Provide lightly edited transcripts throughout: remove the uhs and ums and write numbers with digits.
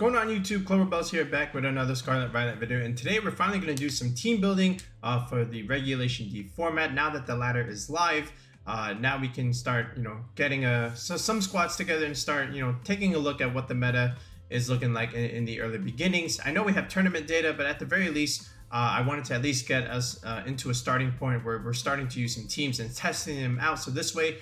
Going on YouTube, Cloverbell's here back with another Scarlet Violet video, and today we're finally going to do some team building for the Regulation D format. Now that the ladder is live, now we can start, getting some squads together and start, taking a look at what the meta is looking like in the early beginnings. I know we have tournament data, but at the very least, I wanted to at least get us into a starting point where we're starting to use some teams and testing them out. So this way,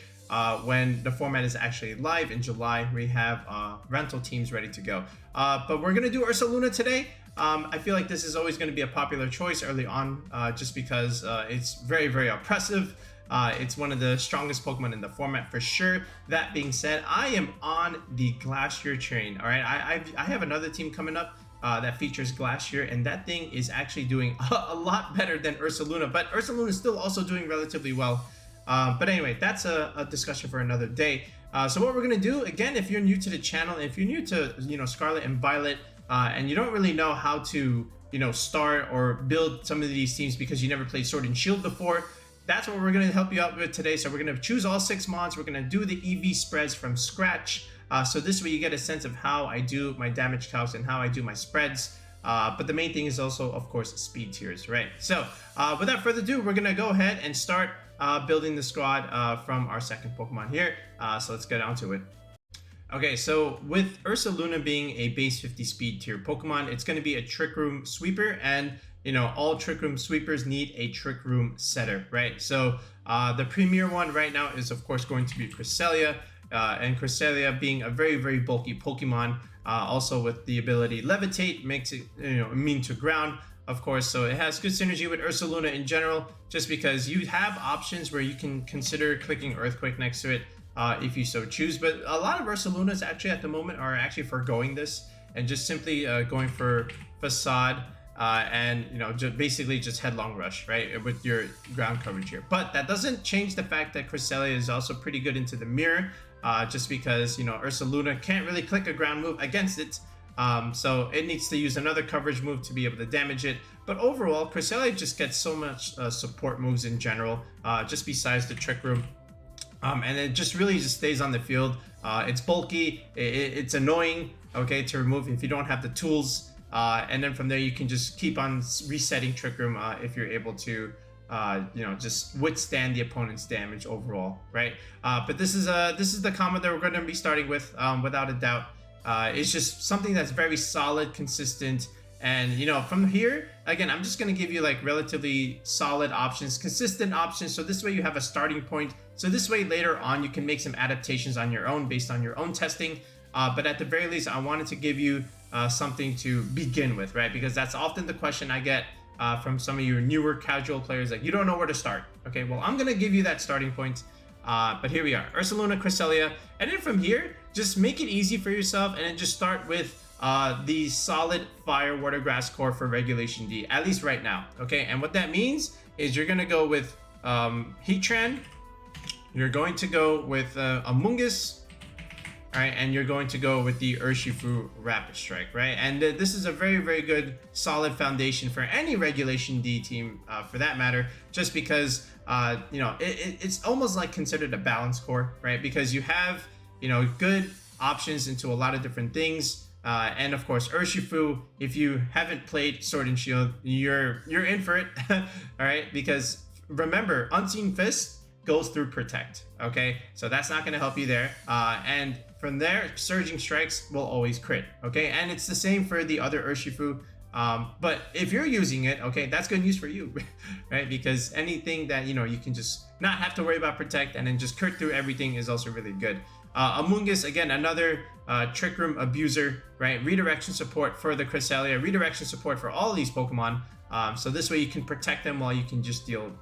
when the format is actually live in July, we have rental teams ready to go. But we're going to do Ursaluna today. I feel like this is always going to be a popular choice early on, just because it's very, very oppressive. It's one of the strongest Pokemon in the format for sure. That being said, I am on the Glacier train. All right, I have another team coming up that features Glacier, and that thing is actually doing a lot better than Ursaluna. But Ursaluna is still also doing relatively well. But anyway, that's a discussion for another day. So what we're gonna do, again, if you're new to the channel, if you're new to Scarlet and Violet, and you don't really know how to start or build some of these teams because you never played Sword and Shield before, that's what we're gonna help you out with today. So we're gonna choose all 6 mods. We're gonna do the EV spreads from scratch. So this way you get a sense of how I do my damage calcs and how I do my spreads. But the main thing is also, of course, speed tiers, right? So without further ado, we're gonna go ahead and start building the squad from our second Pokemon here. So let's get on to it. Okay, so with Ursaluna being a base 50 speed tier Pokemon, it's going to be a Trick Room sweeper, and all Trick Room sweepers need a Trick Room setter, right? So the premier one right now is of course going to be Cresselia, and Cresselia being a very, very bulky Pokemon, also with the ability Levitate, makes it immune to ground, of course, so it has good synergy with Ursaluna in general, just because you have options where you can consider clicking Earthquake next to it if you so choose. But a lot of Ursalunas actually at the moment are actually foregoing this and just simply going for Facade and basically just Headlong Rush, right, with your ground coverage here. But that doesn't change the fact that Cresselia is also pretty good into the mirror, just because Ursaluna can't really click a ground move against it. So it needs to use another coverage move to be able to damage it. But overall, Cresselia just gets so much support moves in general, just besides the Trick Room. And it just really stays on the field. It's bulky, it's annoying, okay, to remove if you don't have the tools. And then from there, you can just keep on resetting Trick Room if you're able to, just withstand the opponent's damage overall, right? But this is the combo that we're going to be starting with, without a doubt. It's just something that's very solid, consistent, and from here, again, I'm just going to give you like relatively solid options, consistent options, so this way you have a starting point, so this way later on you can make some adaptations on your own based on your own testing. But at the very least, I wanted to give you something to begin with, right? Because that's often the question I get from some of your newer casual players, like, you don't know where to start. Okay, well, I'm going to give you that starting point. But here we are, Ursaluna, Cresselia, and then from here, just make it easy for yourself and then just start with the solid Fire Water Grass core for Regulation D, at least right now, okay? And what that means is you're gonna go with Heatran, you're going to go with Amoongus, all right, and you're going to go with the Urshifu-Rapid Strike, right? And this is a very, very good, solid foundation for any Regulation D team, for that matter, just because it's almost like considered a balance core, right? Because you have good options into a lot of different things, and of course Urshifu, if you haven't played Sword and Shield, you're in for it. All right, because remember, Unseen Fist goes through Protect, okay? So that's not going to help you there, and from there, Surging Strikes will always crit, okay? And it's the same for the other Urshifu. But if you're using it, okay, that's good news for you, right? Because anything that you can just not have to worry about Protect and then just crit through everything is also really good. Amoongus, again, another Trick Room abuser, right? Redirection support for the Cresselia, redirection support for all of these Pokemon. So this way you can protect them while you can just deal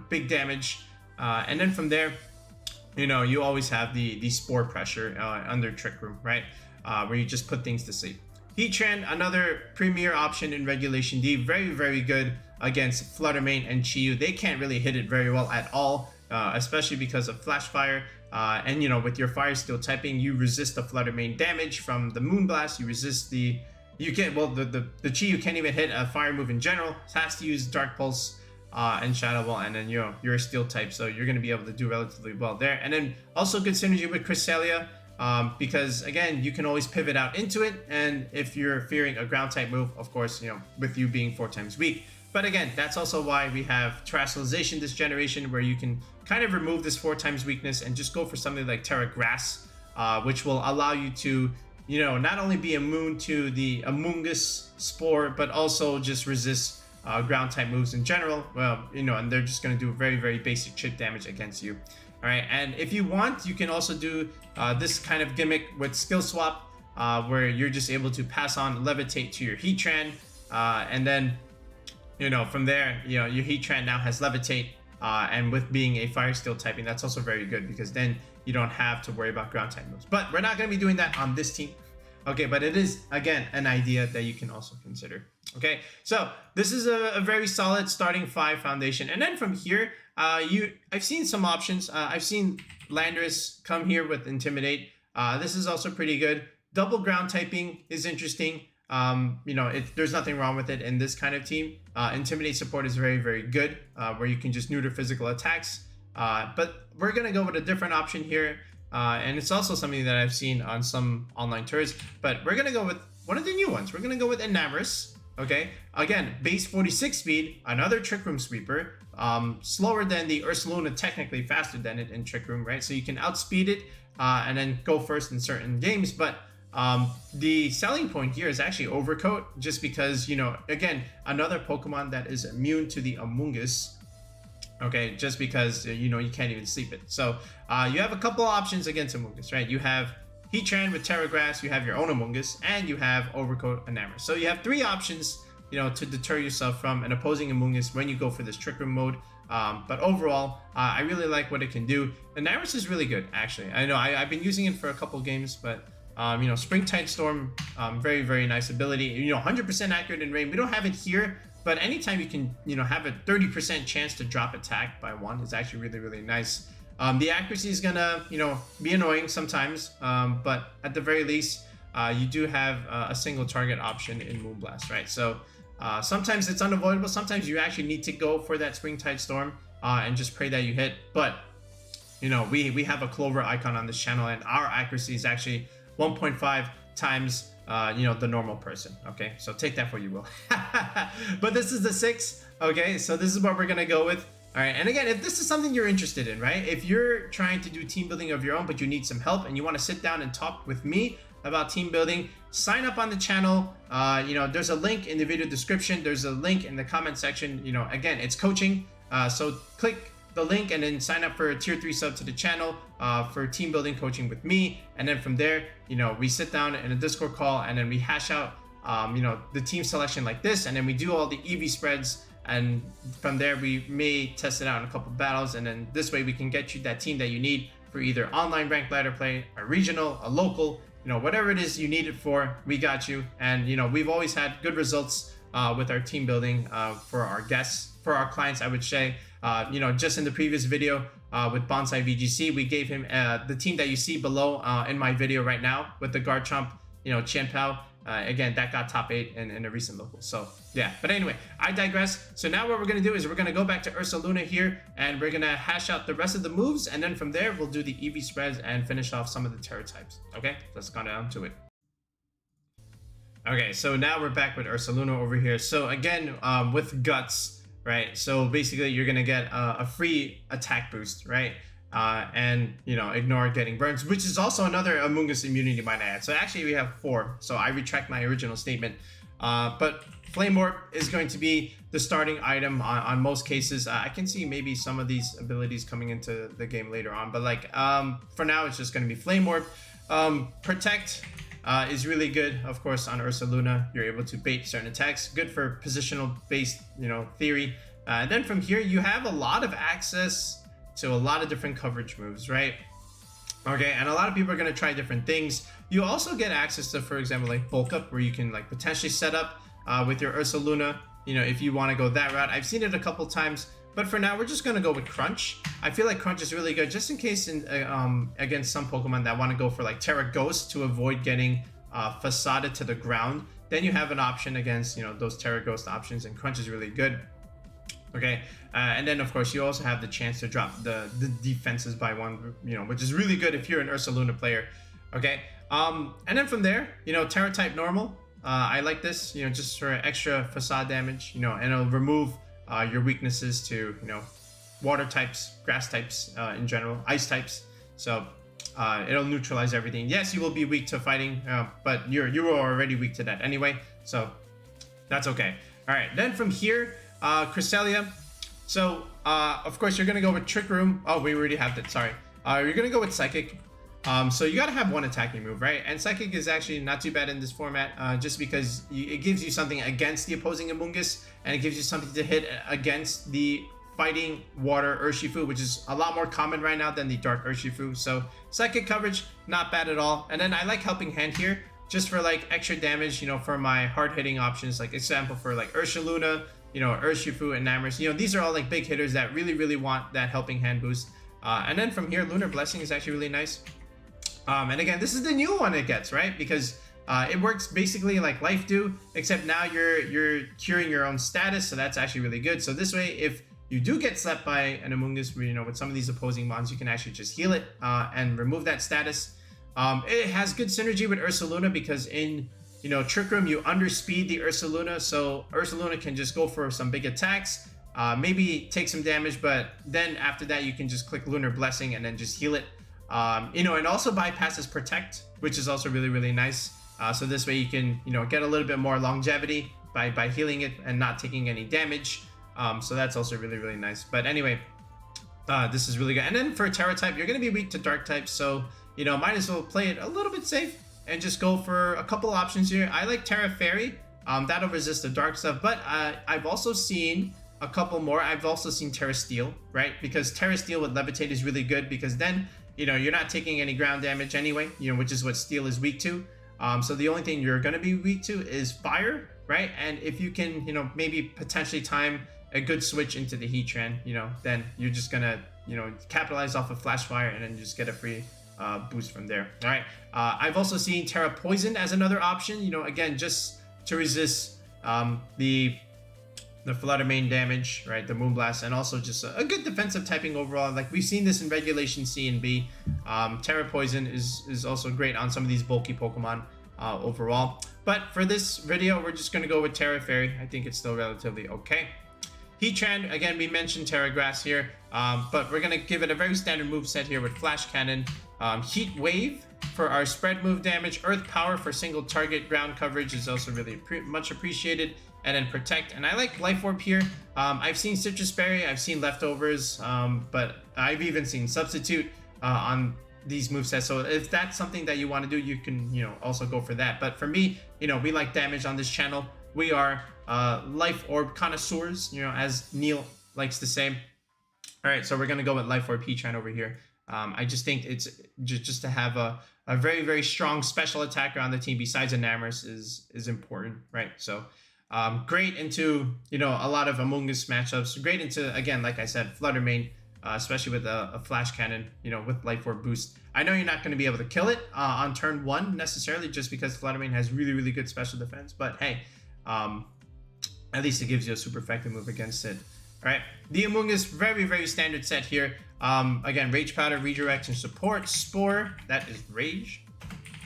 big damage. And then from there, you always have the Spore pressure under Trick Room, right? Where you just put things to sleep. Heatran, another premier option in Regulation D, very, very good against Fluttermane and Chi-Yu. They can't really hit it very well at all, especially because of Flash Fire. And with your Fire Steel typing, you resist the Fluttermane damage from the Moonblast. You resist the Chi-Yu can't even hit a fire move in general. It has to use Dark Pulse and Shadow Ball, and then you're a Steel type, so you're going to be able to do relatively well there. And then also good synergy with Cresselia. because again, you can always pivot out into it, and if you're fearing a ground type move, of course, you know, with you being 4 times weak. But again, that's also why we have Terrestrialization this generation, where you can kind of remove this 4 times weakness and just go for something like Terra Grass, which will allow you to, you know, not only be immune to the Amoongus Spore, but also just resist ground type moves in general. Well, you know, and they're just going to do very, very basic chip damage against you. All right, and if you want, you can also do this kind of gimmick with Skill Swap, where you're just able to pass on Levitate to your Heatran, and then, you know, from there, you know, your Heatran now has Levitate, and with being a Fire Steel typing, that's also very good, because then you don't have to worry about ground type moves. But we're not going to be doing that on this team. Okay, but it is, again, an idea that you can also consider. Okay, so this is a very solid starting 5 foundation. And then from here, I've seen some options. I've seen Landorus come here with Intimidate. This is also pretty good. Double ground typing is interesting. You know, there's nothing wrong with it in this kind of team. Intimidate support is very, very good, where you can just neuter physical attacks. But we're going to go with a different option here. And it's also something that I've seen on some online tours, but we're going to go with one of the new ones. We're going to go with Enamorus. Okay, again, base 46 speed, another Trick Room sweeper, slower than the Ursaluna, technically faster than it in Trick Room, right? So you can outspeed it and then go first in certain games. But the selling point here is actually Overcoat, just because, you know, again, another Pokemon that is immune to the Amoongus. Okay, just because, you know, you can't even sleep it. So you have a couple options against Amoongus, right? You have Heatran with Terra Grass, you have your own Amoongus, and you have Overcoat Enamorus. So you have 3 options, you know, to deter yourself from an opposing Amoongus when you go for this Trick Room mode. But overall, I really like what it can do. Enamorus is really good, actually. I know I've been using it for a couple games, but you know, Springtide Storm, very, very nice ability. You know, 100% accurate in rain. We don't have it here, but anytime you can, you know, have a 30% chance to drop attack by 1 is actually really, really nice. The accuracy is gonna, you know, be annoying sometimes, but at the very least, you do have a single target option in Moonblast, right? So sometimes it's unavoidable. Sometimes you actually need to go for that Springtide Storm and just pray that you hit. But, you know, we have a Clover icon on this channel, and our accuracy is actually 1.5 times you know, the normal person. Okay, so take that for you will. But this is the 6. Okay, so this is what we're gonna go with. All right, and again, if this is something you're interested in, right? If you're trying to do team building of your own, but you need some help and you want to sit down and talk with me about team building, sign up on the channel. You know, there's a link in the video description. There's a link in the comment section. You know, again, it's coaching. So click the link and then sign up for a tier 3 sub to the channel for team building coaching with me. And then from there, you know, we sit down in a Discord call and then we hash out, you know, the team selection like this. And then we do all the EV spreads. And from there, we may test it out in a couple battles. And then this way we can get you that team that you need for either online ranked ladder play, a regional, a local, you know, whatever it is you need it for, we got you. And, you know, we've always had good results with our team building for our guests, for our clients, I would say. You know, just in the previous video with Bonsai VGC, we gave him the team that you see below in my video right now with the Garchomp, you know, Chien-Pao. Again, that got top 8 in a recent local. So yeah, but anyway, I digress. So now what we're going to do is we're going to go back to Ursaluna here and we're going to hash out the rest of the moves. And then from there, we'll do the EV spreads and finish off some of the Terra types. Okay, let's go down to it. Okay, so now we're back with Ursaluna over here. So again, with Guts, right? So basically you're going to get a free attack boost, right? And, you know, ignore getting burns, which is also another Amoongus immunity might add. So actually we have 4. So I retract my original statement. But Flame Orb is going to be the starting item on most cases. I can see maybe some of these abilities coming into the game later on. But like, for now, it's just going to be Flame Orb. Protect is really good. Of course, on Ursaluna, you're able to bait certain attacks. Good for positional based, you know, theory. And then from here, you have a lot of access to a lot of different coverage moves, right? Okay, and a lot of people are going to try different things. You also get access to, for example, like Bulk Up, where you can like potentially set up with your Ursaluna, you know, if you want to go that route. I've seen it a couple times, but for now, we're just going to go with Crunch. I feel like Crunch is really good, just in case against some Pokemon that want to go for like Terra Ghost to avoid getting Facaded to the ground. Then you have an option against, you know, those Terra Ghost options, and Crunch is really good. Okay, and then of course you also have the chance to drop the defenses by 1, you know, which is really good if you're an Ursaluna player. Okay, and then from there, you know, Terra type normal. I like this, you know, just for extra facade damage, you know, and it'll remove your weaknesses to, you know, water types, grass types in general, ice types. So it'll neutralize everything. Yes, you will be weak to fighting, but you were already weak to that anyway, so that's okay. All right, then from here, Cresselia. So of course you're gonna go with Trick Room. Oh, we already have that. Sorry. You're gonna go with Psychic. So you gotta have one attacking move, right? And Psychic is actually not too bad in this format, just because it gives you something against the opposing Amoongus, and it gives you something to hit against the fighting water Urshifu, which is a lot more common right now than the dark Urshifu. So Psychic coverage, not bad at all. And then I like Helping Hand here, just for like extra damage, you know, for my hard-hitting options, like example for like Ursaluna, you know, Urshifu-Enamorus. You know, these are all like big hitters that really want that Helping Hand boost. And then from here, Lunar Blessing is actually really nice. And again, this is the new one it gets, right? Because it works basically like Life Do, except now you're curing your own status, so that's actually really good. So this way, if you do get slept by an Amoongus, you know, with some of these opposing mons, you can actually just heal it and remove that status. It has good synergy with Ursaluna because in, you know, Trick Room, you underspeed the Ursaluna, so Ursaluna can just go for some big attacks, maybe take some damage, but then after that, you can just click Lunar Blessing and then just heal it. You know, and also bypasses Protect, which is also really nice. So this way you can, you know, get a little bit more longevity by healing it and not taking any damage. So that's also really nice. But anyway, this is really good. And then for Terra type, you're going to be weak to Dark type, so, you know, might as well play it a little bit safe and just go for a couple options here. I like Terra Fairy. That'll resist the dark stuff, but I've also seen a couple more. I've also seen Terra Steel, right? Because Terra Steel with Levitate is really good because then, you know, you're not taking any ground damage anyway, you know, which is what Steel is weak to. So the only thing you're going to be weak to is Fire, right? And if you can, you know, maybe potentially time a good switch into the Heatran, you know, then you're just going to, you know, capitalize off of Flash Fire and then just get a free boost from there. All right. I've also seen Terra Poison as another option, you know, again, just to resist the Flutter Mane damage, right? The Moonblast, and also just a good defensive typing overall. Like we've seen this in Regulation C and B. Terra Poison is also great on some of these bulky Pokemon overall. But for this video, we're just going to go with Terra Fairy. I think it's still relatively okay. Heatran, again, we mentioned Terra Grass here, but we're going to give it a very standard move set here with Flash Cannon, Heat Wave for our spread move damage, Earth Power for single target ground coverage is also really much appreciated, and then Protect. And I like Life Orb here. I've seen Citrus Berry, I've seen Leftovers, but I've even seen Substitute on these movesets. So if that's something that you want to do, you can, you know, also go for that. But for me, you know, we like damage on this channel. We are Life Orb connoisseurs, you know, as Neil likes to say. All right, so we're gonna go with Life Orb Heatran over here. I just think it's just to have a very strong special attacker on the team besides Enamorus is important, right? So great into, you know, a lot of Amoongus matchups. Great into, again, like I said, Flutter Mane, especially with a Flash Cannon, you know, with Life Orb boost. I know you're not going to be able to kill it on turn 1 necessarily, just because Flutter Mane has really good special defense. But hey, at least it gives you a super effective move against it. All right, the Amoongus, very standard set here. Again, Rage Powder, Redirect, and Support. Spore, that is Rage.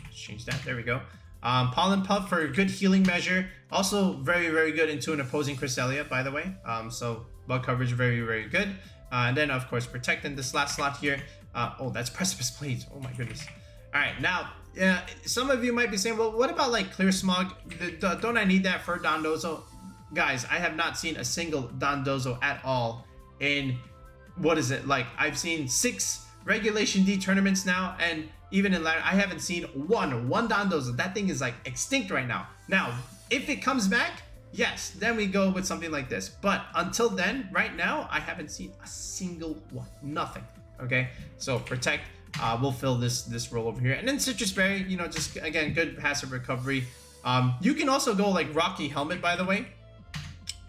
Let's change that, there we go. Pollen Puff for a good healing measure. Also very good into an opposing Cresselia, by the way. So bug coverage, very good. And then, of course, Protect in this last slot here. Oh, that's Precipice Blades. Oh my goodness. All right, now, some of you might be saying, well, what about like Clear Smog? Don't I need that for Dondozo? Guys, I have not seen a single Dondozo at all in, what is it, like, I've seen 6 Regulation D tournaments now, and even in ladder, I haven't seen one Dondozo. That thing is like extinct right now. Now, if it comes back, yes, then we go with something like this. But until then, right now, I haven't seen a single one. Nothing. Okay, so Protect will fill this role over here. And then Citrus Berry, you know, just again, good passive recovery. You can also go like Rocky Helmet, by the way.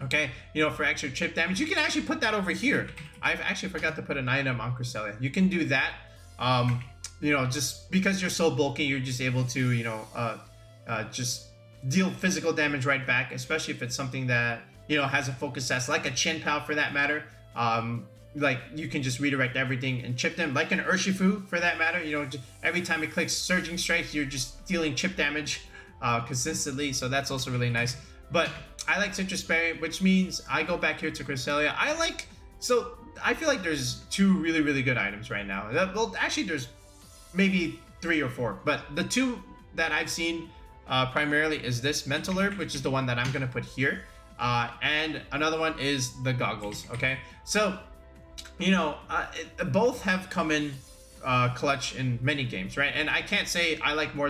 Okay, you know, for extra chip damage. You can actually put that over here. I've actually forgot to put an item on Cresselia. You can do that. You know, just because you're so bulky, you're just able to, you know, just deal physical damage right back, especially if it's something that, you know, has a focus test, like a Chin Pal for that matter. like you can just redirect everything and chip them, like an Urshifu for that matter. You know, every time it clicks Surging Strikes, you're just dealing chip damage consistently, so that's also really nice. But I like Citrus Berry, which means I go back here to Cresselia. So I feel like there's two really good items right now. Well, actually there's maybe 3 or 4, but the two that I've seen primarily is this Mental Herb, which is the one that I'm gonna put here, and another one is the Goggles. Okay, so you know, both have come in clutch in many games, right? And I can't say I like one more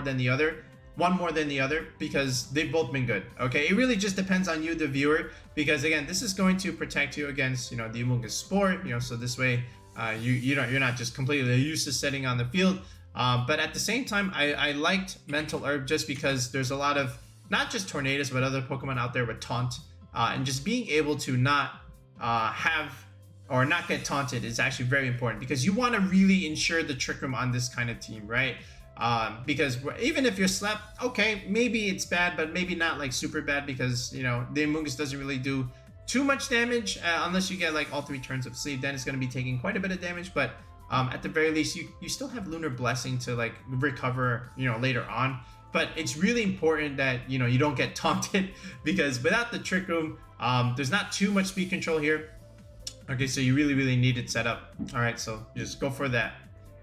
than the other, because they've both been good. Okay, it really just depends on you, the viewer, because again, this is going to protect you against, you know, the Amoongus Sport, you know, so this way you're not just completely useless sitting on the field. But at the same time, I liked Mental Herb just because there's a lot of not just Tornadus but other Pokemon out there with Taunt, and just being able to not have or not get taunted is actually very important, because you want to really ensure the Trick Room on this kind of team, right? Because even if you're slept, okay, maybe it's bad, but maybe not like super bad, because you know the Amoongus doesn't really do too much damage unless you get like all 3 turns of sleep. Then it's going to be taking quite a bit of damage, but at the very least you still have Lunar Blessing to like recover, you know, later on. But it's really important that, you know, you don't get taunted, because without the Trick Room, there's not too much speed control here. Okay, so you really need it set up. All right, so just go for that.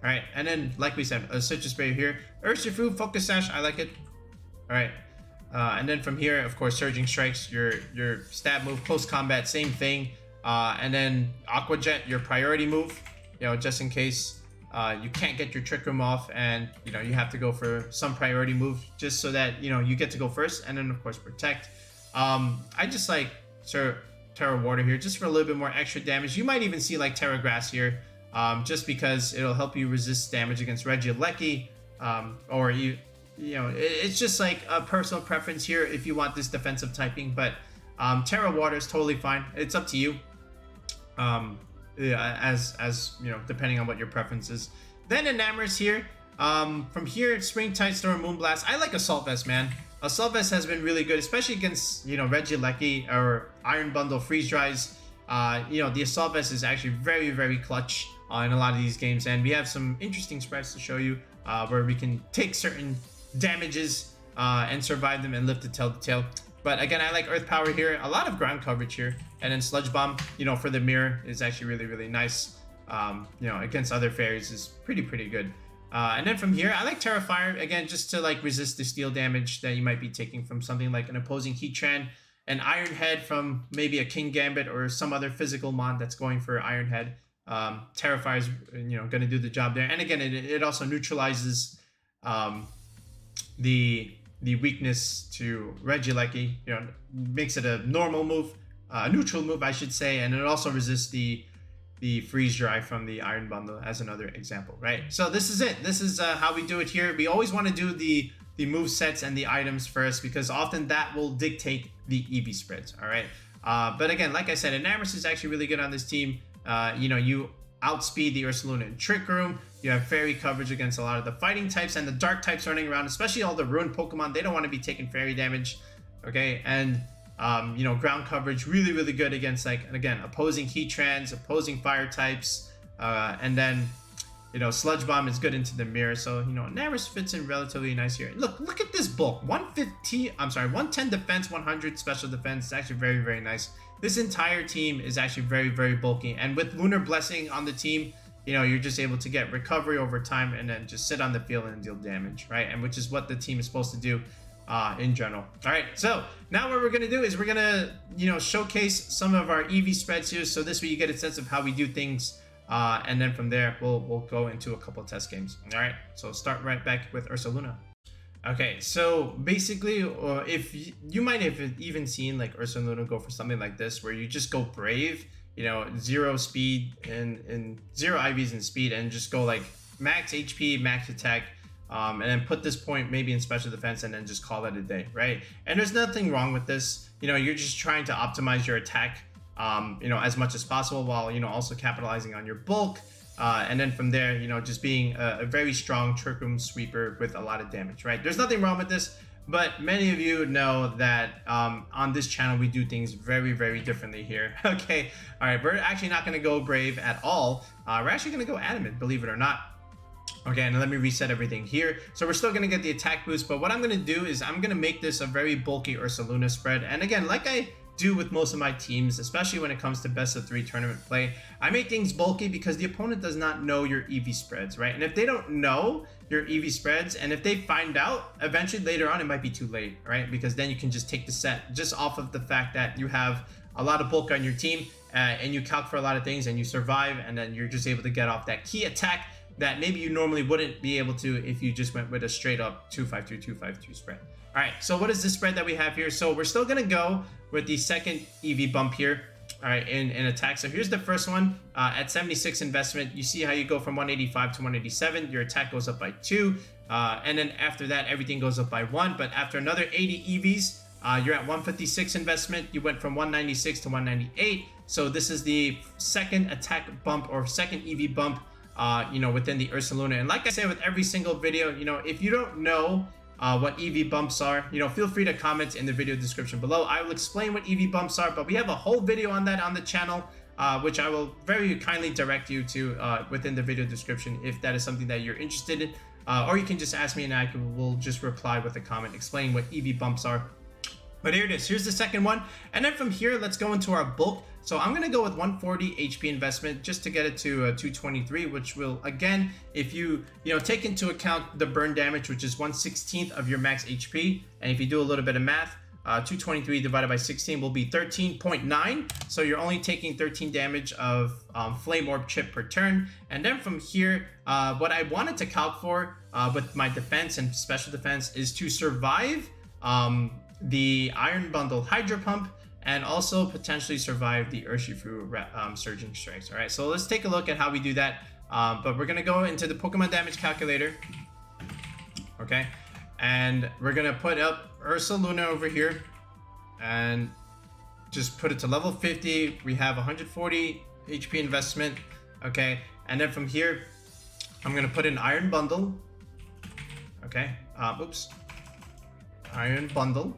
All right, and then like we said, a Citrus Berry here, Urshifu, Focus Sash, I like it. All right, and then from here, of course, Surging Strikes, your stab move, Close Combat, same thing, and then Aqua Jet, your priority move, you know, just in case you can't get your Trick Room off, and you know you have to go for some priority move, just so that you know you get to go first, and then of course Protect. I just like Terra Water here, just for a little bit more extra damage. You might even see like Terra Grass here, just because it'll help you resist damage against Regieleki, or you know, it's just like a personal preference here if you want this defensive typing. But Terra Water is totally fine. It's up to you, as you know, depending on what your preference is. Then Enamorus here. From here, Spring Tide Storm, Moonblast. I like Assault Vest, man. Assault Vest has been really good, especially against, you know, Regieleki or Iron Bundle Freeze Dries. You know, the Assault Vest is actually very clutch in a lot of these games, and we have some interesting spreads to show you where we can take certain damages and survive them and live to tell the tale. But again, I like Earth Power here, a lot of ground coverage here, and then Sludge Bomb, you know, for the mirror is actually really nice. You know, against other fairies is pretty good. And then from here, I like Terra Fire, again, just to like resist the steel damage that you might be taking from something like an opposing Heatran, an Iron Head from maybe a Kingambit or some other physical mon that's going for Iron Head. Terra Fire is, you know, going to do the job there. And again, it also neutralizes the weakness to Regieleki, you know, makes it a normal move, a neutral move, I should say, and it also resists the freeze dry from the Iron Bundle as another example, right? So this is it. This is how we do it here. We always want to do the move sets and the items first, because often that will dictate the EV spreads, all right? But again, like I said, Enamorus is actually really good on this team. You know, you outspeed the Ursaluna in Trick Room. You have fairy coverage against a lot of the fighting types and the dark types running around, especially all the ruined Pokemon. They don't want to be taking fairy damage, okay? And you know, ground coverage really good against, like, again, opposing Heatrans, opposing fire types, and then, you know, Sludge Bomb is good into the mirror. So, you know, Enamorus fits in relatively nice here. Look at this bulk. 110 defense, 100 special defense. It's actually very nice. This entire team is actually very bulky, and with Lunar Blessing on the team, you know, you're just able to get recovery over time and then just sit on the field and deal damage, right? And which is what the team is supposed to do in general. All right, so now what we're gonna do is we're gonna, you know, showcase some of our EV spreads here, so this way you get a sense of how we do things, and then from there we'll go into a couple of test games. All right, so start right back with Ursaluna. Okay, so basically, if you might have even seen like Ursaluna go for something like this, where you just go Brave, you know, 0 speed and 0 IVs in speed, and just go like max HP, max attack, and then put this point maybe in special defense, and then just call it a day, right? And there's nothing wrong with this. You know, you're just trying to optimize your attack, you know, as much as possible, while, you know, also capitalizing on your bulk. And then from there, you know, just being a very strong Trick Room sweeper with a lot of damage, right? There's nothing wrong with this, but many of you know that on this channel we do things very, very differently here. Okay, all right, we're actually not going to go brave at all. We're actually going to go adamant, believe it or not. Okay, and let me reset everything here. So we're still going to get the attack boost, but what I'm going to do is I'm going to make this a very bulky Ursaluna spread. And again, like I do with most of my teams, especially when it comes to best of 3 tournament play, I make things bulky because the opponent does not know your EV spreads, right? And if they don't know your EV spreads, and if they find out, eventually later on it might be too late, right? Because then you can just take the set just off of the fact that you have a lot of bulk on your team, and you calc for a lot of things and you survive, and then you're just able to get off that key attack that maybe you normally wouldn't be able to if you just went with a straight up 2-5-2, 2-5-2 spread. All right, so what is this spread that we have here? So we're still gonna go with the second EV bump here, all right, in attack. So here's the first one at 76 investment. You see how you go from 185 to 187, your attack goes up by 2, and then after that, everything goes up by 1. But after another 80 EVs, you're at 156 investment. You went from 196 to 198. So this is the second attack bump or second EV bump, you know, within the Ursaluna. And like I say with every single video, you know, if you don't know what EV bumps are, you know, feel free to comment in the video description below. I will explain what EV bumps are, but we have a whole video on that on the channel, which I will very kindly direct you to within the video description if that is something that you're interested in, or you can just ask me and I will just reply with a comment explaining what EV bumps are. But here it is. Here's the second one. And then from here, let's go into our bulk. So I'm going to go with 140 HP investment just to get it to 223, which will, again, if you take into account the burn damage, which is 1/16 of your max HP. And if you do a little bit of math, 223 divided by 16 will be 13.9. So you're only taking 13 damage of Flame Orb chip per turn. And then from here, what I wanted to calc for with my defense and special defense is to survive the Iron Bundle Hydro Pump, and also potentially survive the Urshifu Surging Strikes. All right, so let's take a look at how we do that. But we're gonna go into the Pokemon damage calculator. Okay, and we're gonna put up Ursaluna over here, and just put it to level 50. We have 140 HP investment. Okay, and then from here, I'm gonna put in Iron Bundle. Okay, oops, Iron Bundle.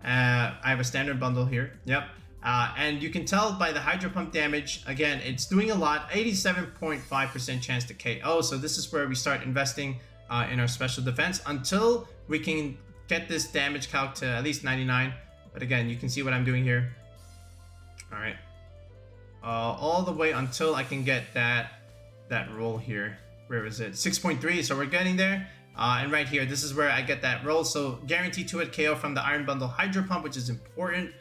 I have a standard bundle here. Yep. And you can tell by the Hydro Pump damage, again, it's doing a lot, 87.5% chance to KO. So this is where we start investing in our special defense until we can get this damage calc to at least 99. But again, you can see what I'm doing here. All right. All the way until I can get that roll here. Where is it? 6.3. So we're getting there. And right here, this is where I get that roll. So guaranteed to hit KO from the Iron Bundle Hydro Pump, which is important.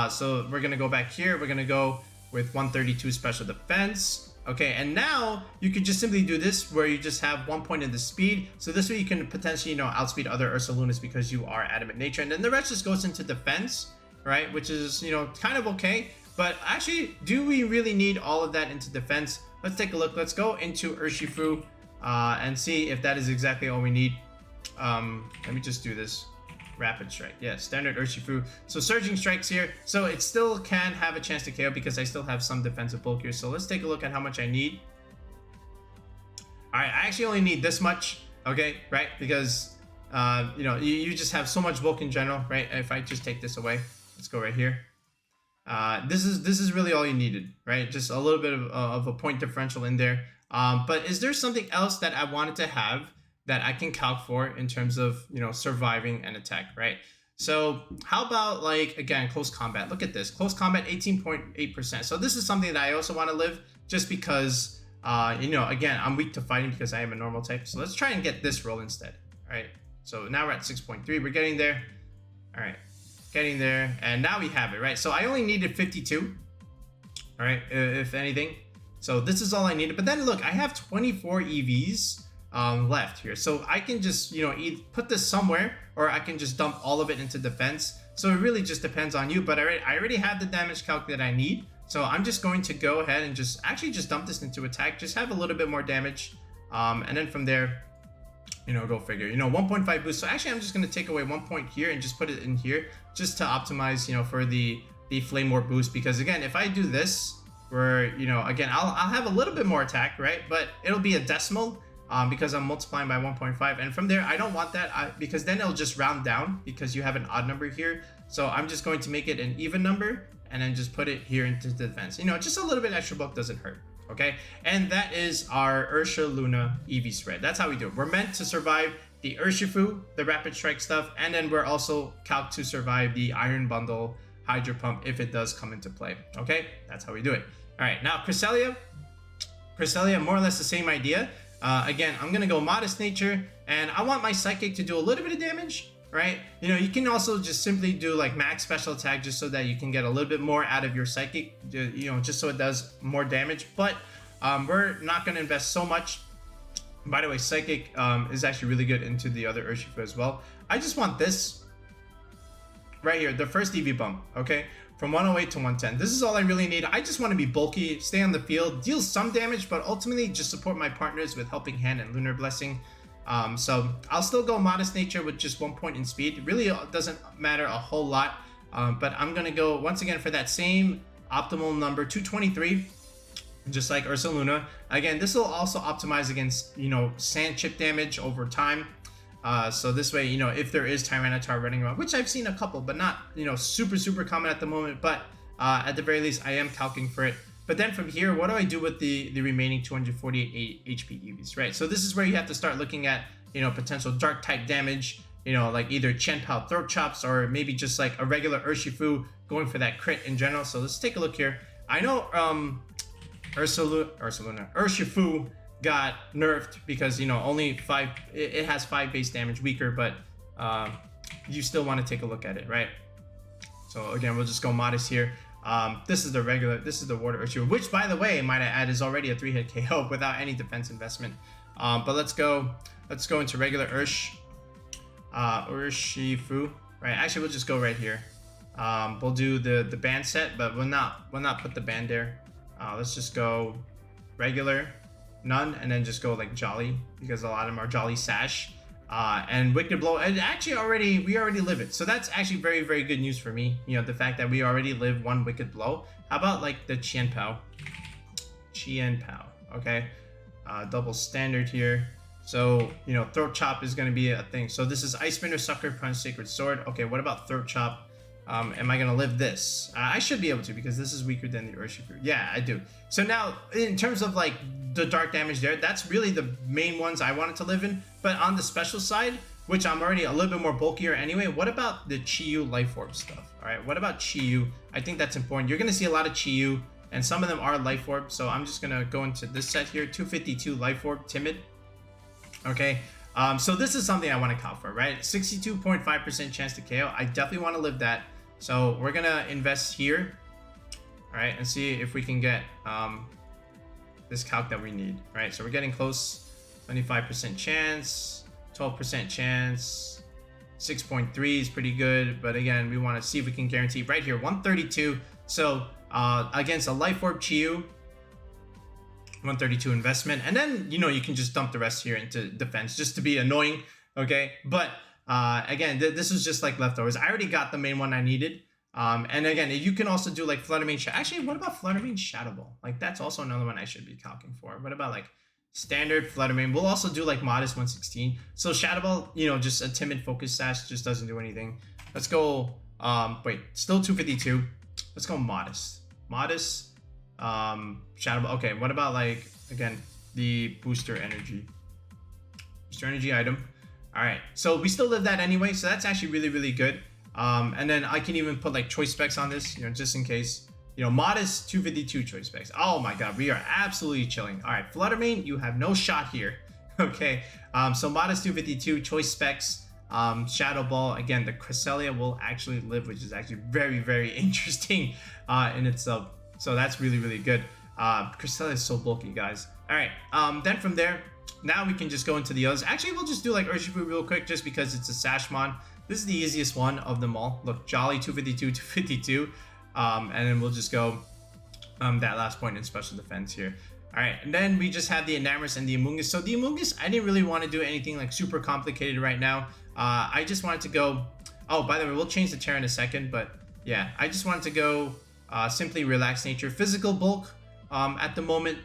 So we're going to go back here. We're going to go with 132 special defense. Okay, and now you could just simply do this where you just have 1 point in the speed. So this way you can potentially, outspeed other Ursalunas because you are adamant nature. And then the rest just goes into defense, right? Which is, kind of okay. But actually, do we really need all of that into defense? Let's take a look. Let's go into Urshifu. And see if that is exactly all we need. Let me just do this. Rapid Strike. Yeah, standard Urshifu. So Surging Strikes here. So it still can have a chance to KO because I still have some defensive bulk here. So let's take a look at how much I need. Alright, I actually only need this much. Okay, right? Because, you just have so much bulk in general, right? If I just take this away. Let's go right here. This is really all you needed, right? Just a little bit of a point differential in there. But is there something else that I wanted to have that I can calc for in terms of, surviving an attack, right? So how about, like, again, close combat? Look at this. Close combat, 18.8%. So this is something that I also want to live just because, again, I'm weak to fighting because I am a normal type. So let's try and get this roll instead, all right? So now we're at 6.3. We're getting there. All right, getting there. And now we have it, right? So I only needed 52, all right, if anything. So this is all I needed. But then look, I have 24 EVs left here. So I can just, either put this somewhere or I can just dump all of it into defense. So it really just depends on you. But I already have the damage calc that I need. So I'm just going to go ahead and just dump this into attack. Just have a little bit more damage. And then from there, go figure. 1.5 boost. So actually, I'm just going to take away 1 point here and just put it in here just to optimize, for the Flame Orb boost. Because again, if I do this, where, again, I'll have a little bit more attack, right? But it'll be a decimal. because I'm multiplying by 1.5. And from there, I don't want that because then it'll just round down because you have an odd number here. So I'm just going to make it an even number and then just put it here into the defense. You know, just a little bit extra bulk doesn't hurt. Okay, and that is our Ursaluna EV spread. That's how we do it. We're meant to survive the Urshifu, the Rapid Strike stuff, and then we're also calced to survive the Iron Bundle Hydro Pump if it does come into play. Okay, that's how we do it. All right, now Cresselia, more or less the same idea. Again, I'm gonna go Modest Nature, and I want my Psychic to do a little bit of damage, right? You know, you can also just simply do like max special attack just so that you can get a little bit more out of your Psychic, you know, just so it does more damage. But we're not gonna invest so much. By the way, Psychic is actually really good into the other Urshifu as well. I just want this right here, the first EV bump, okay? From 108 to 110. This is all I really need. I just want to be bulky, stay on the field, deal some damage, but ultimately just support my partners with Helping Hand and Lunar Blessing. So I'll still go Modest Nature with just 1 point in speed. It really doesn't matter a whole lot, but I'm going to go once again for that same optimal number, 223, just like Ursaluna. Again, this will also optimize against, you know, sand chip damage over time. So this way, you know, if there is Tyranitar running around, which I've seen a couple, but not, you know, super common at the moment, but at the very least, I am calcing for it. But then from here, what do I do with the remaining 248 HP EVs, right? So this is where you have to start looking at, you know, potential dark type damage, you know, like either Chen-Pao Throat Chops or maybe just like a regular Urshifu going for that crit in general. So let's take a look here. I know Urshifu got nerfed because, you know, only 5, it has 5 base damage weaker, but you still want to take a look at it, right? So again, we'll just go Modest here. This is the regular, this is the Water Urshifu, which by the way, might I add, is already a 3-hit KO without any defense investment. But let's go into regular Urshifu, right? Actually, we'll just go right here. We'll do the band set, but we'll not put the band there. Let's just go regular, none, and then just go like Jolly, because a lot of them are Jolly Sash. And Wicked Blow, and actually we already live it. So that's actually very good news for me. You know, the fact that we already live 1 Wicked Blow. How about like the Chen-Pao? Okay. Double standard here. So, you know, Throat Chop is going to be a thing. So this is Ice Spinner, Sucker Punch, Sacred Sword. Okay, what about Throat Chop? Am I going to live this? I should be able to, because this is weaker than the Urshifu. Yeah, I do. So now, in terms of like the dark damage there, that's really the main ones I wanted to live in. But on the special side, which I'm already a little bit more bulkier anyway, what about the Chi-Yu Life Orb stuff? All right, what about Chi-Yu? I think that's important. You're going to see a lot of Chi-Yu, and some of them are Life Orb. So I'm just going to go into this set here, 252 Life Orb, Timid. Okay, so this is something I want to count for, right? 62.5% chance to KO. I definitely want to live that. So we're going to invest here, all right, and see if we can get this calc that we need, right? So we're getting close. 25% chance, 12% chance, 6.3 is pretty good, but again, we want to see if we can guarantee right here, 132. So against a Life Orb Chi-Yu, 132 investment, and then, you know, you can just dump the rest here into defense just to be annoying, okay? But again, this is just like leftovers. I already got the main one I needed. And again, you can also do like Fluttermane. Actually, what about Fluttermane Shadow Ball? Like, that's also another one I should be calcing for. What about like standard Fluttermane? We'll also do like Modest 116. So Shadow Ball, you know, just a timid focus sash, just doesn't do anything. Let's go, wait, still 252. Let's go Modest. Shadow Ball. Okay, what about like, again, the Booster Energy item. All right, so we still live that anyway, so that's actually really good. And then I can even put like choice specs on this, you know, just in case. You know, Modest 252 choice specs. Oh my god, we are absolutely chilling. All right, Fluttermane, you have no shot here. Okay, so Modest 252 choice specs. Shadow Ball, again, the Cresselia will actually live, which is actually very interesting in itself. So that's really good. Cresselia is so bulky, guys. All right, then from there, now we can just go into the others. Actually, we'll just do like Urshifu real quick, just because it's a Sashmon. This is the easiest one of them all. Look, Jolly 252, 252. And then we'll just go that last point in special defense here. All right, and then we just have the Enamorus and the Amoongus. So the Amoongus, I didn't really want to do anything like super complicated right now. I just wanted to go, oh, by the way, we'll change the chair in a second, but yeah, I just wanted to go simply Relaxed Nature, physical bulk at the moment,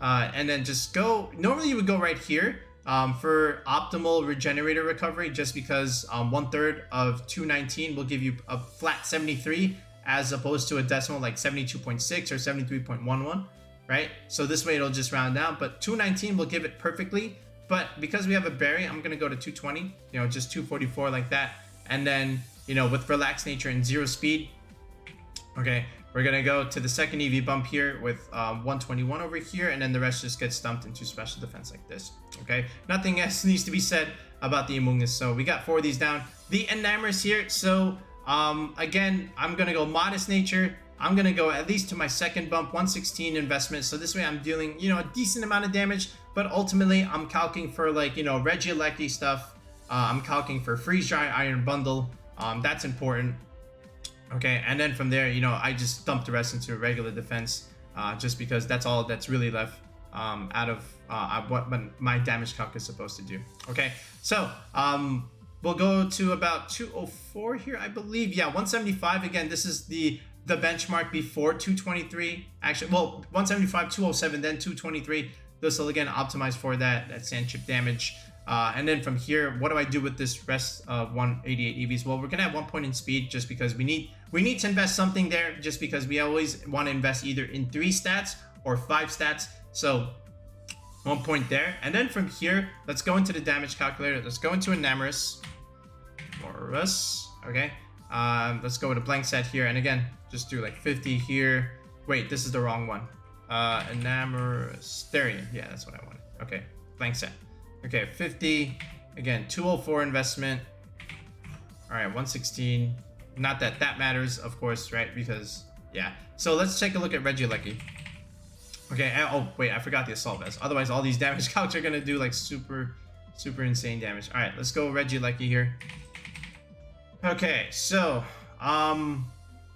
and then just go, normally you would go right here, for optimal regenerator recovery, just because 1/3 of 219 will give you a flat 73 as opposed to a decimal like 72.6 or 73.11, right? So this way it'll just round down, but 219 will give it perfectly. But because we have a berry, I'm gonna go to 220, you know, just 244 like that. And then, you know, with relaxed nature and 0 speed, okay, we're gonna go to the second EV bump here with 121 over here, and then the rest just gets stumped into special defense like this. Okay, nothing else needs to be said about the Amoongus. So we got 4 of these down. The Enamorus here. So again, I'm gonna go modest nature. I'm gonna go at least to my second bump, 116 investment. So this way I'm dealing, you know, a decent amount of damage, but ultimately I'm calcing for like, you know, Regieleki stuff. I'm calcing for freeze dry, iron bundle. That's important. Okay, and then from there, you know, I just dump the rest into regular defense, just because that's all that's really left out of what my damage calc is supposed to do. Okay, so we'll go to about 204 here, I believe. Yeah, 175 again. This is the benchmark before 223. Actually, well, 175, 207, then 223. This will again optimize for that sand chip damage. And then from here, what do I do with this rest of 188 EVs? Well, we're gonna have 1 point in speed just because we need to invest something there, just because we always want to invest either in 3 stats or 5 stats. So 1 point there. And then from here, let's go into the damage calculator. Let's go into Enamorus. Okay. Let's go with a blank set here. And again, just do like 50 here. Wait, this is the wrong one. Enamorus. Yeah, that's what I wanted. Okay, blank set. Okay, 50. Again, 204 investment. All right, 116. Not that that matters, of course, right? Because, yeah. So let's take a look at Regieleki. Okay, oh, wait, I forgot the Assault Vest. Otherwise, all these damage calcs are going to do, like, super insane damage. All right, let's go Regieleki here. Okay, so,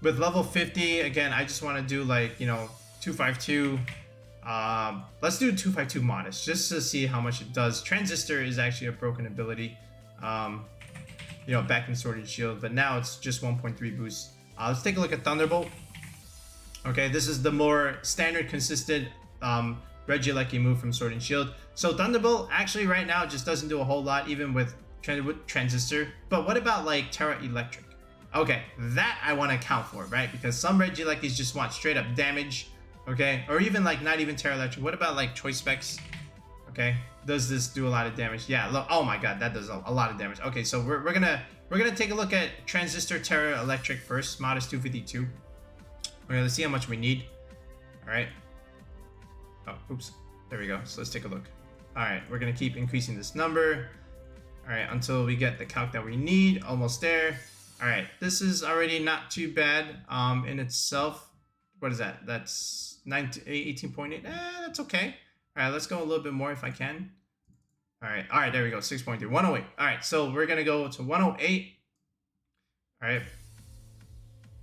with level 50, again, I just want to do, like, you know, 252. Let's do 252 modest just to see how much it does. Transistor is actually a broken ability, you know, back in Sword and Shield, but now it's just 1.3 boost. Let's take a look at Thunderbolt. Okay, this is the more standard, consistent Regieleki move from Sword and Shield. So Thunderbolt actually right now just doesn't do a whole lot, even with Transistor. But what about like Terra Electric? Okay, that I want to account for, right? Because some Regielekis just want straight up damage. Okay, or even like not even Terra Electric. What about like Choice Specs? Okay, does this do a lot of damage? Yeah, look, oh my god, that does a lot of damage. Okay, so we're gonna take a look at Transistor Terra Electric first, modest 252. Okay, let's see how much we need. All right. Oh, oops. There we go. So let's take a look. All right, we're gonna keep increasing this number. All right, until we get the calc that we need. Almost there. All right, this is already not too bad in itself. What is that? That's 18.8. That's okay. All right, let's go a little bit more if I can. All right, there we go. 6.3, 108. All right, so we're gonna go to 108. All right,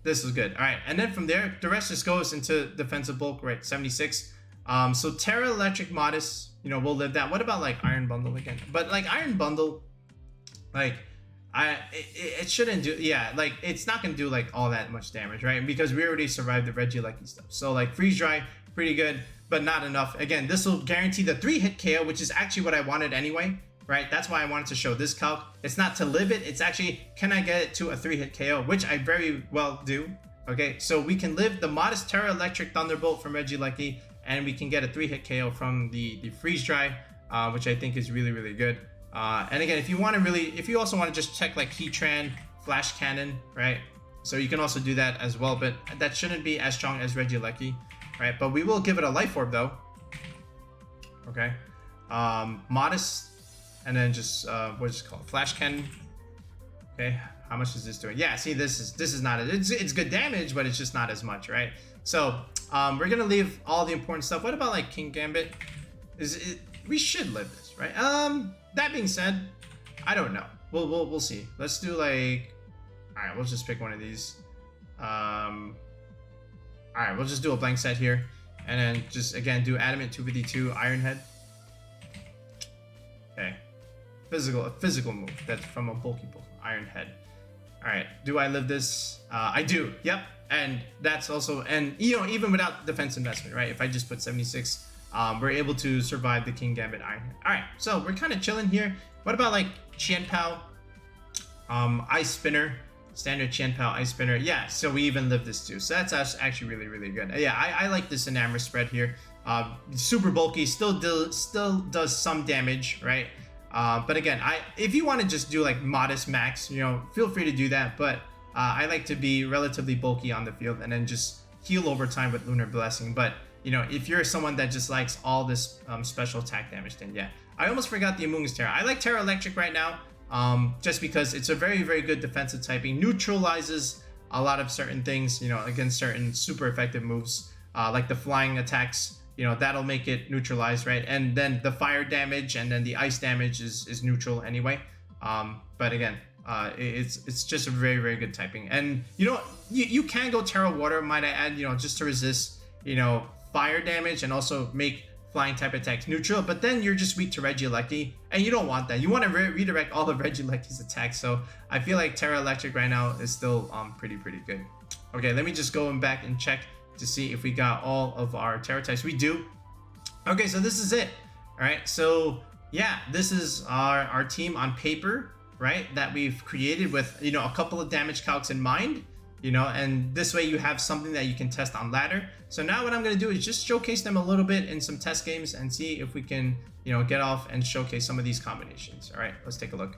this is good. All right, and then from there, the rest just goes into defensive bulk, right? 76. So Terra Electric modest, you know, we'll live that. What about like Iron Bundle again? But like Iron Bundle, like it shouldn't do, yeah, like it's not gonna do like all that much damage, right? Because we already survived the Regieleki stuff. So like freeze dry, pretty good, but not enough. Again, this will guarantee the 3-hit KO, which is actually what I wanted anyway, right? That's why I wanted to show this calc. It's not to live it, it's actually, can I get it to a 3-hit KO, which I very well do. Okay, so we can live the modest Terra Electric Thunderbolt from Regieleki, and we can get a 3-hit KO from the freeze dry, which I think is really good. And again, if you also want to just check like Heatran, Flash Cannon, right? So you can also do that as well, but that shouldn't be as strong as Regieleki, right? But we will give it a Life Orb though. Okay, modest, and then just what's it called? Flash Cannon. Okay, how much is this doing? Yeah, see, this is not it's good damage, but it's just not as much, right? So we're gonna leave all the important stuff. What about like Kingambit? We should live this, right? That being said, I don't know. We'll see. Let's do like, all right, we'll just pick one of these. All right, we'll just do a blank set here, and then just again do Adamant 252 Iron Head. Okay, a physical move that's from a bulky book. Iron Head. All right, do I live this? I do. Yep, and that's also, and you know, even without defense investment, right? If I just put 76 we're able to survive the Kingambit Iron. Alright, so we're kind of chilling here. What about like Qianpao, Ice Spinner, standard Qianpao, Ice Spinner? Yeah, so we even live this too. So that's actually really, really good. Yeah, I like this Enamorus spread here. Super bulky, still does some damage, right? But again, if you want to just do like modest max, you know, feel free to do that. But I like to be relatively bulky on the field and then just heal over time with Lunar Blessing. But you know, if you're someone that just likes all this special attack damage, then yeah. I almost forgot the Amoongus Terra. I like Terra Electric right now, just because it's a very, very good defensive typing. Neutralizes a lot of certain things, you know, against certain super effective moves, like the flying attacks. You know, that'll make it neutralized, right? And then the fire damage and then the ice damage is neutral anyway. But again, it's just a very, very good typing. And you know, you can go Terra Water, might I add, you know, just to resist, you know, fire damage and also make flying type attacks neutral. But then you're just weak to Regieleki, and you don't want that. You want to redirect all of Regielecki's attacks. So I feel like Terra Electric right now is still pretty good. Okay, let me just go back and check to see if we got all of our Terra types. We do. Okay, so this is it. All right, so yeah, this is our team on paper, right, that we've created with, you know, a couple of damage calcs in mind, you know, and this way you have something that you can test on ladder. So now what I'm going to do is just showcase them a little bit in some test games and see if we can, you know, get off and showcase some of these combinations. All right, let's take a look.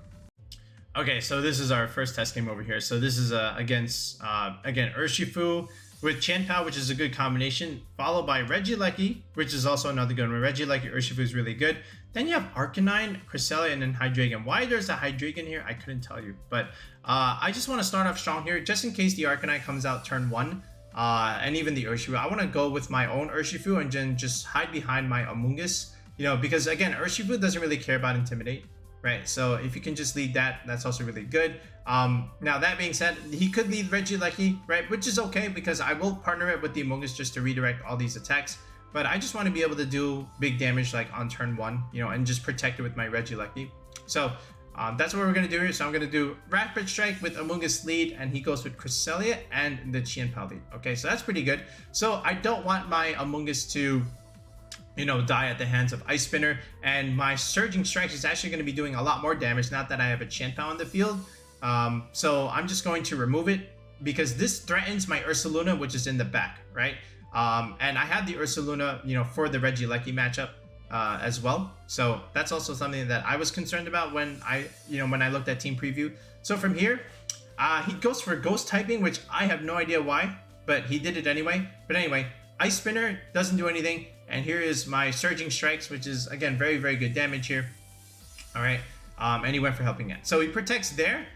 Okay, so this is our first test game over here. So this is against again, Urshifu with Qianpao, which is a good combination, followed by Regieleki, which is also another good one. Regieleki, Urshifu is really good. Then you have Arcanine, Cresselia, and then Hydreigon. Why there's a Hydreigon here, I couldn't tell you. But I just want to start off strong here, just in case the Arcanine comes out turn 1, and even the Urshifu. I want to go with my own Urshifu and then just hide behind my Amoongus, you know, because again, Urshifu doesn't really care about Intimidate, right? So if you can just lead that, that's also really good. Now that being said, he could lead Regieleki, right, which is okay because I will partner it with the Amoongus just to redirect all these attacks. But I just want to be able to do big damage like on turn 1, you know, and just protect it with my Regieleki. So that's what we're going to do here. So I'm going to do Rapid Strike with Amoongus lead, and he goes with Cresselia and the Qianpao lead. Okay, so that's pretty good. So I don't want my Amoongus to, you know, die at the hands of Ice Spinner, and my Surging Strike is actually going to be doing a lot more damage, not that I have a Qianpao on the field. So I'm just going to remove it because this threatens my Ursaluna, which is in the back, right? And I have the Ursaluna, you know, for the Regieleki matchup as well. So that's also something that I was concerned about when I looked at team preview. So from here, he goes for Ghost typing, which I have no idea why, but he did it anyway. But anyway, Ice Spinner doesn't do anything. And here is my Surging Strikes, which is, again, very, very good damage here. All right. And he went for Helping Hand. So he protects there,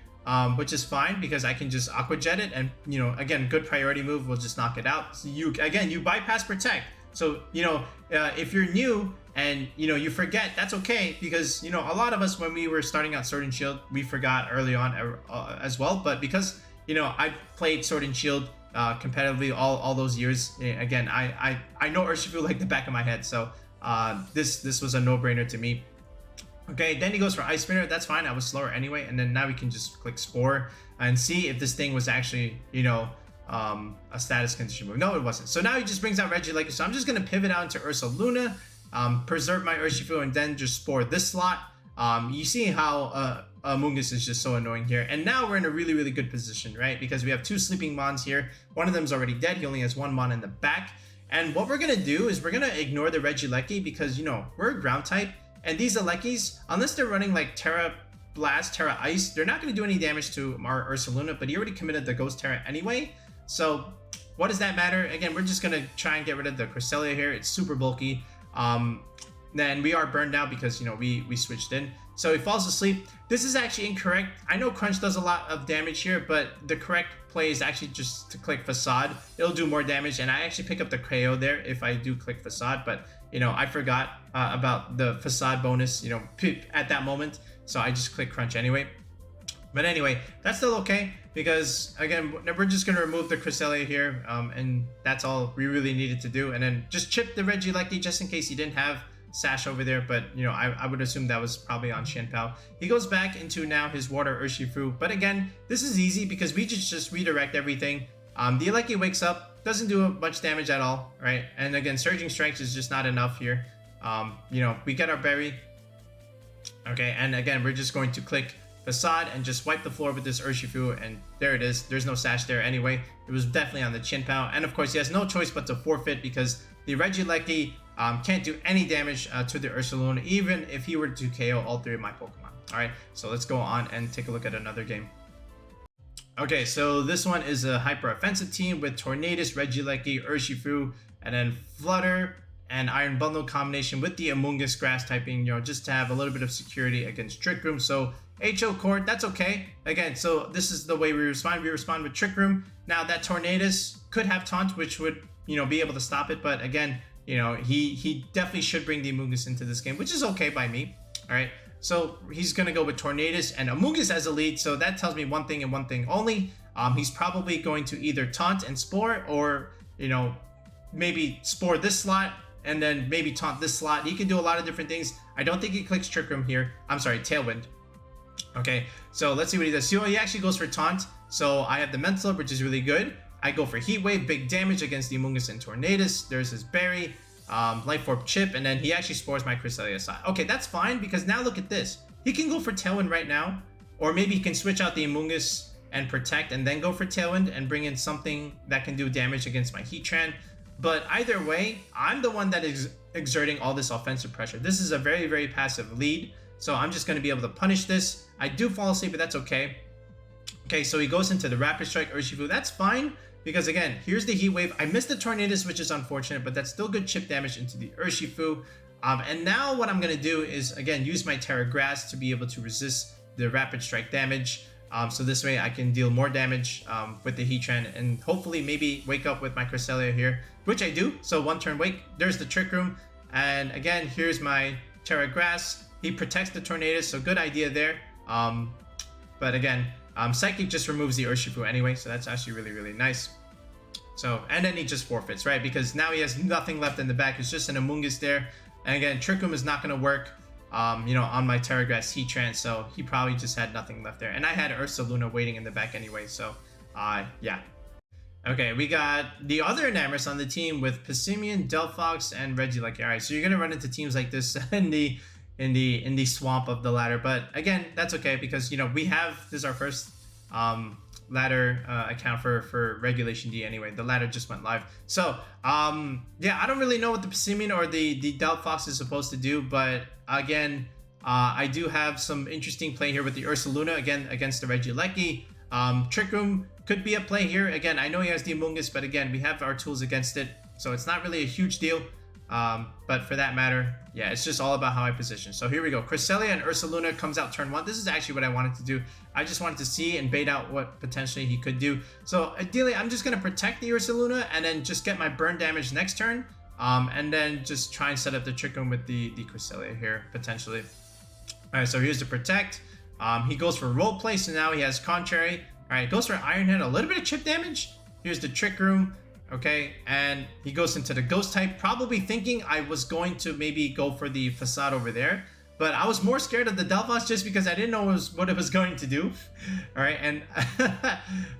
which is fine because I can just Aqua Jet it. And, you know, again, good priority move will just knock it out. So you bypass Protect. So, you know, if you're new and, you know, you forget, that's okay. Because, you know, a lot of us, when we were starting out Sword and Shield, we forgot early on as well. But because, you know, I played Sword and Shield competitively all those years, again, I know Urshifu like the back of my head, so this was a no-brainer to me. Okay, then he goes for Ice Spinner. That's fine, I was slower anyway. And then now we can just click Spore and see if this thing was actually, you know, a status condition move. No, it wasn't. So now he just brings out Regieleki. So I'm just gonna pivot out into Ursaluna, preserve my Urshifu, and then just Spore this slot. You see how Amoongus is just so annoying here. And now we're in a really, really good position, right? Because we have 2 sleeping Mons here. One of them is already dead. He only has 1 Mon in the back. And what we're going to do is we're going to ignore the Regieleki because, you know, we're a ground type. And these Elekis, unless they're running like Terra Blast, Terra Ice, they're not going to do any damage to our Ursaluna. But he already committed the Ghost Terra anyway. So what does that matter? Again, we're just going to try and get rid of the Cresselia here. It's super bulky. Then we are burned now because, you know, we switched in. So he falls asleep. This is actually incorrect. I know Crunch does a lot of damage here, but the correct play is actually just to click Facade. It'll do more damage, and I actually pick up the KO there if I do click Facade, but, you know, I forgot about the Facade bonus, you know, at that moment, so I just click Crunch anyway. But anyway, that's still okay, because, again, we're just going to remove the Cresselia here, and that's all we really needed to do, and then just chip the Regieleki just in case he didn't have Sash over there, but, you know, I would assume that was probably on Qianpao. He goes back into now his Water Urshifu, but again, this is easy because we just redirect everything. The Aleki wakes up, doesn't do much damage at all, right? And again, Surging Strikes is just not enough here. You know, we get our berry. Okay, and again, we're just going to click Facade and just wipe the floor with this Urshifu, and there it is. There's no sash there anyway. It was definitely on the Chinpow, and of course he has no choice but to forfeit because the Regieleki can't do any damage to the Ursaluna, even if he were to KO all 3 of my Pokemon. Alright, so let's go on and take a look at another game. Okay, so this one is a hyper offensive team with Tornadus, Regieleki, Urshifu, and then Flutter and Iron Bundle combination with the Amoongus grass typing, you know, just to have a little bit of security against Trick Room. So HO Court, that's okay. Again, so this is the way we respond. We respond with Trick Room. Now that Tornadus could have Taunt, which would, you know, be able to stop it. But again, you know, he definitely should bring the Amoongus into this game, which is okay by me. All right, so he's gonna go with Tornadus and Amoongus as a lead. So that tells me one thing and one thing only. He's probably going to either Taunt and Spore, or, you know, maybe Spore this slot and then maybe Taunt this slot. He can do a lot of different things. I don't think he clicks Trick Room here. I'm sorry, Tailwind. Okay, so let's see what he does. So he actually goes for Taunt. So I have the Mental, which is really good. I go for Heat Wave, big damage against the Amoongus and Tornadus. There's his Berry, Life Orb Chip, and then he actually spores my Cresselia side. Okay, that's fine, because now look at this. He can go for Tailwind right now, or maybe he can switch out the Amoongus and Protect and then go for Tailwind and bring in something that can do damage against my Heatran. But either way, I'm the one that is exerting all this offensive pressure. This is a very, very passive lead, so I'm just going to be able to punish this. I do fall asleep, but that's okay. Okay, so he goes into the Rapid Strike Urshifu. That's fine, because again, here's the Heat Wave. I missed the Tornadus, which is unfortunate, but that's still good chip damage into the Urshifu. And now what I'm going to do is, again, use my Terra Grass to be able to resist the Rapid Strike damage. So this way I can deal more damage with the Heatran and hopefully maybe wake up with my Cresselia here, which I do. So 1 turn wake, there's the Trick Room. And again, here's my Terra Grass. He protects the Tornadus, so good idea there. But again, Psychic just removes the Urshifu anyway, so that's actually really, really nice. So, and then he just forfeits, right? Because now he has nothing left in the back. It's just an Amoongus there. And again, Trick Room is not going to work. You know, on my Terra Grass Heatran, so he probably just had nothing left there. And I had Ursaluna waiting in the back anyway, so yeah. Okay, we got the other Enamorus on the team with Passimian, Delphox, and Regieleki. Alright, so you're gonna run into teams like this in the swamp of the ladder, but again, that's okay, because, you know, we have, this is our first ladder account for Regulation D anyway. The ladder just went live. So yeah, I don't really know what the Passimian or the Delphox is supposed to do, but again, I do have some interesting play here with the Ursaluna, again, against the Regieleki. Trick Room could be a play here. Again, I know he has the Amoongus, but again, we have our tools against it, so it's not really a huge deal. But for that matter, yeah, it's just all about how I position. So here we go. Cresselia and Ursaluna comes out turn 1. This is actually what I wanted to do. I just wanted to see and bait out what potentially he could do. So ideally, I'm just going to protect the Ursaluna and then just get my burn damage next turn. And then just try and set up the Trick Room with the Cresselia here, potentially. Alright, so here's the Protect. He goes for Roleplay, so now he has Contrary. Alright, goes for Iron Head, a little bit of chip damage. Here's the Trick Room. Okay, and he goes into the Ghost type, probably thinking I was going to maybe go for the Facade over there. But I was more scared of the Delphox just because I didn't know what it was going to do. Alright, and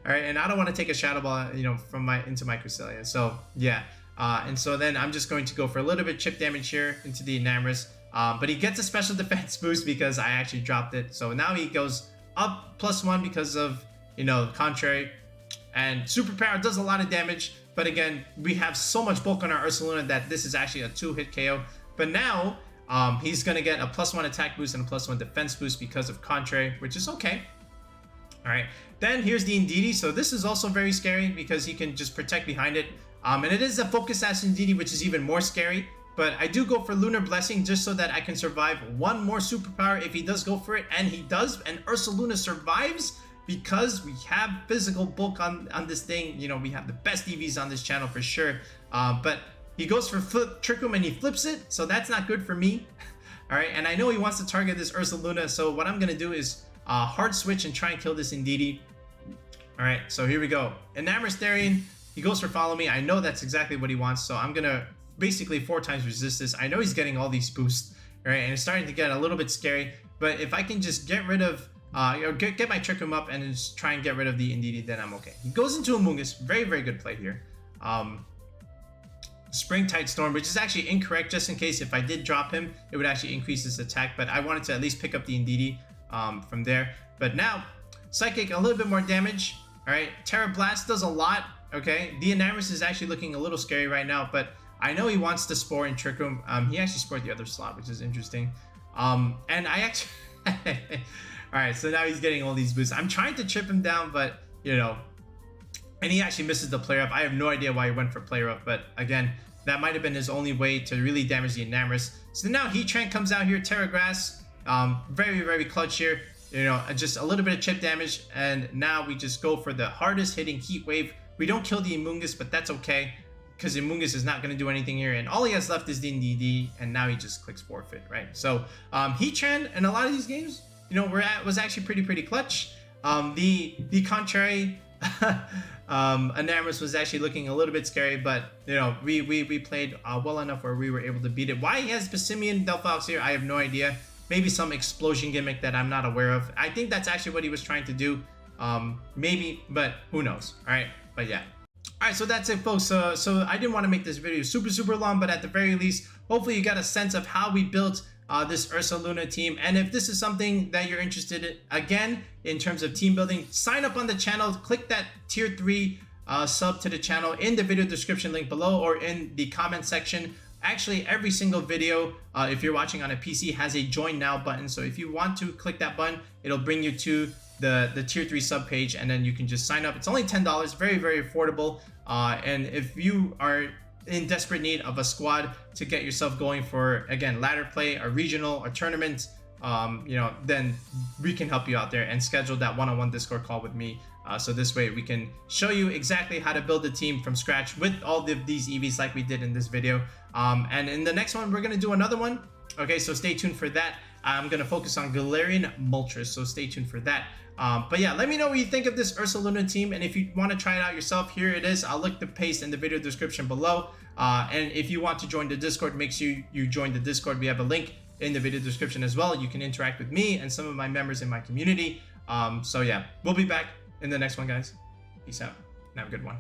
alright, and I don't want to take a Shadow Ball, you know, from into my Cresselia. So yeah. And so then I'm just going to go for a little bit of chip damage here into the Enamorus. But he gets a special defense boost because I actually dropped it. So now he goes up +1 because of, you know, Contrary. And Superpower does a lot of damage. But again, we have so much bulk on our Ursaluna that this is actually a 2-hit KO. But now, he's going to get a +1 attack boost and a +1 defense boost because of Contrary, which is okay. Alright, then here's the Indeedee. So this is also very scary because he can just protect behind it. And it is a Focus Sash Indeedee, which is even more scary. But I do go for Lunar Blessing just so that I can survive one more superpower if he does go for it. And he does, and Ursaluna survives because we have physical bulk on this thing. You know, we have the best EVs on this channel for sure. But he goes for Trick Room and he flips it, so that's not good for me. Alright, and I know he wants to target this Ursaluna, so what I'm going to do is hard switch and try and kill this Indeedee. Alright, so here we go. Enamorus Therian, he goes for Follow Me. I know that's exactly what he wants, so I'm going to basically 4 times resist this. I know he's getting all these boosts, right? And it's starting to get a little bit scary, but if I can just get rid of get my Trick Room up and just try and get rid of the Indeedee, then I'm okay. He goes into Amoongus. Very, very good play here. Spring Tide Storm, which is actually incorrect, just in case if I did drop him, it would actually increase his attack, but I wanted to at least pick up the Indeedee from there. But now, Psychic, a little bit more damage. All right, Terra Blast does a lot, okay? The Enamorus is actually looking a little scary right now, but I know he wants to Spore in Trick Room. He actually spored the other slot, which is interesting. And I actually... Alright, so now he's getting all these boosts. I'm trying to chip him down, but, you know... And he actually misses the player up. I have no idea why he went for player up, but again, that might have been his only way to really damage the Enamorus. So now Heatran comes out here, Terra Grass. Very, very clutch here. You know, just a little bit of chip damage, and now we just go for the hardest hitting Heat Wave. We don't kill the Amoongus, but that's okay, because Amoongus is not going to do anything here, and all he has left is the Indeedee, and now he just clicks forfeit, right? So Heatran in a lot of these games, you know, was actually pretty clutch. The contrary Enamorus was actually looking a little bit scary, but you know, we played well enough where we were able to beat it. Why he has Passimian Delphox here, I have no idea. Maybe some explosion gimmick that I'm not aware of. I think that's actually what he was trying to do. Maybe, but who knows? All right, but yeah. All right, so that's it, folks. So I didn't want to make this video super long, but at the very least, hopefully you got a sense of how we built this Ursaluna team. And if this is something that you're interested in, again, in terms of team building, sign up on the channel. Click that tier 3 sub to the channel in the video description link below or in the comment section. Actually, every single video, if you're watching on a PC, has a join now button. So if you want to click that button, it'll bring you to the tier 3 sub page, and then you can just sign up. It's only $10, very affordable. And if you are in desperate need of a squad to get yourself going for, again, ladder play, a regional, a tournament, you know, then we can help you out there and schedule that one-on-one Discord call with me. So this way we can show you exactly how to build a team from scratch with all of these EVs like we did in this video. And in the next one, we're going to do another one. Okay, so stay tuned for that. I'm going to focus on Galarian Moltres, so stay tuned for that. But yeah, let me know what you think of this Ursaluna team, and if you want to try it out yourself, here it is. I'll link the paste in the video description below. And if you want to join the Discord, make sure you join the Discord. We have a link in the video description as well. You can interact with me and some of my members in my community. So yeah, we'll be back in the next one, guys. Peace out and have a good one.